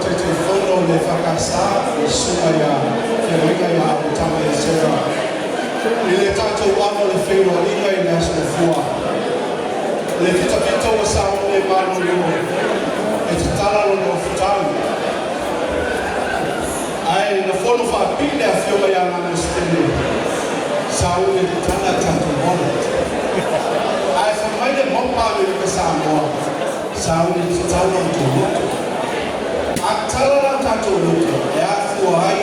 te fono le whakasa o sua ia ke ringa ia o tama e sera. I le tātou ano le whenua inga i national fua. Le kita pito o sao le mano limo e te talalo no futau. Ai na fono whapine a whionga ia ngana stene sao le te tana tātou mono. Ai whamaile mompa me ka Samoa sao le te tala o te luto. A talala tātou luto e a fua ai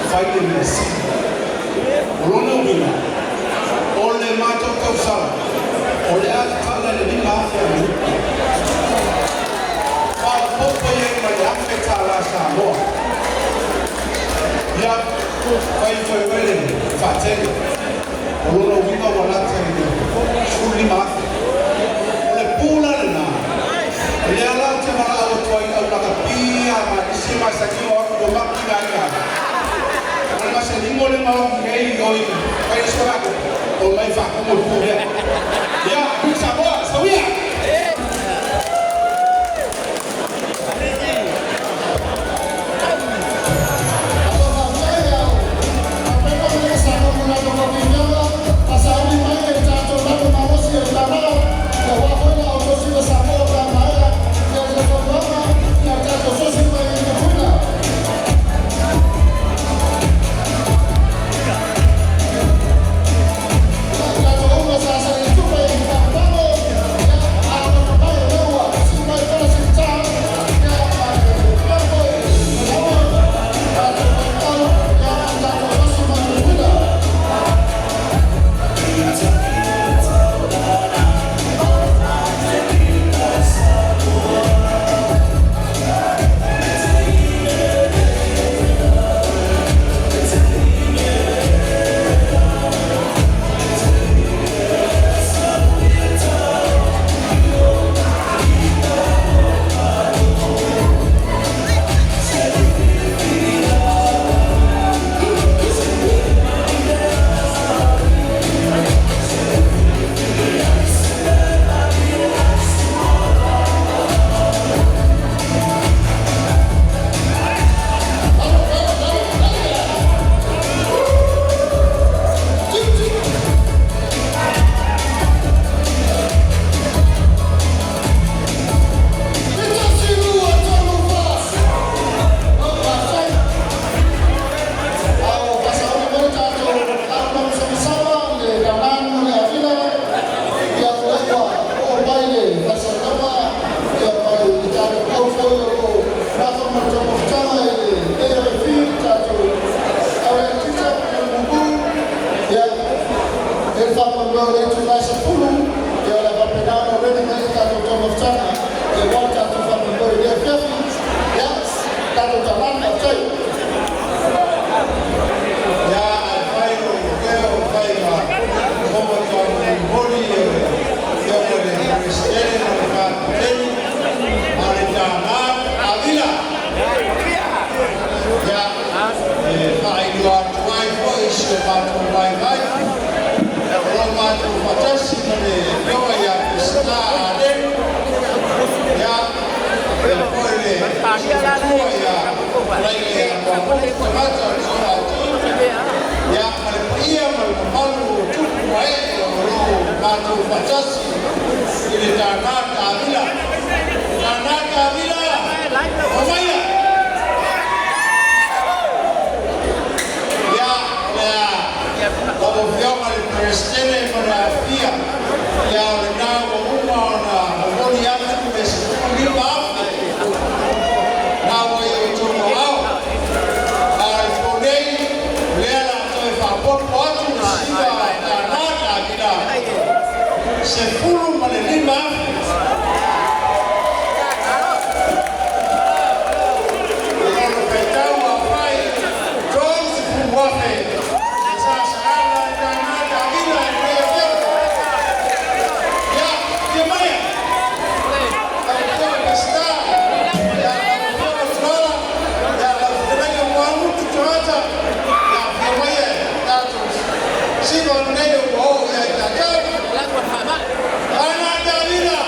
whaile me si. Rona wina, o le mātou kausara, o le atala le lima awhia lupa. Whao popo e ma le awhe tāla Samoa. Ia, whai whaiwele, whatene. O rona wina walata i le suri mafi. O le pūla le nā. E le alau te mara au tuai au naka pia ma isi masaki o aku do maki nā ia. Masa limo le mau ngai oi kai sora o mai fa ko mo ya ku Samoa sawia Sigo en medio, oh, ya está acá. Ana Davila.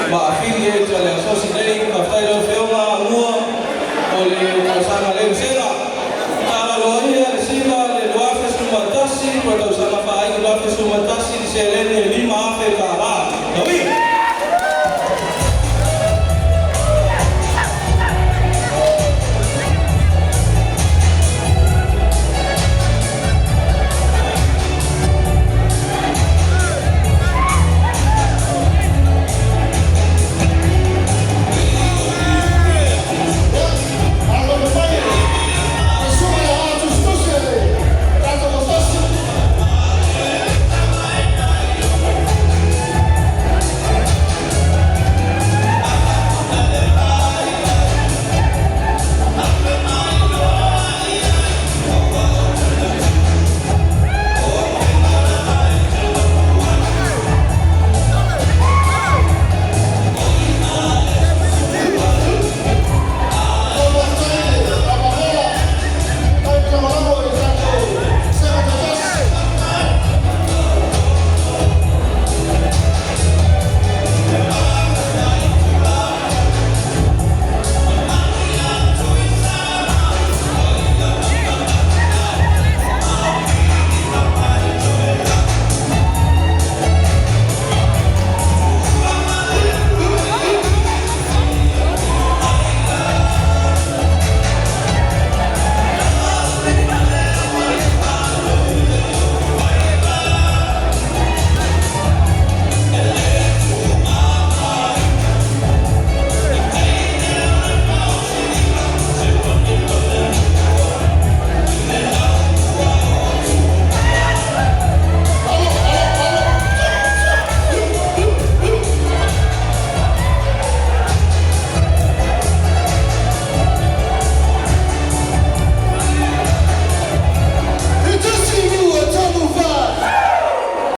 Ma affiliate alle associazioni, ma fai lo film a mua, o le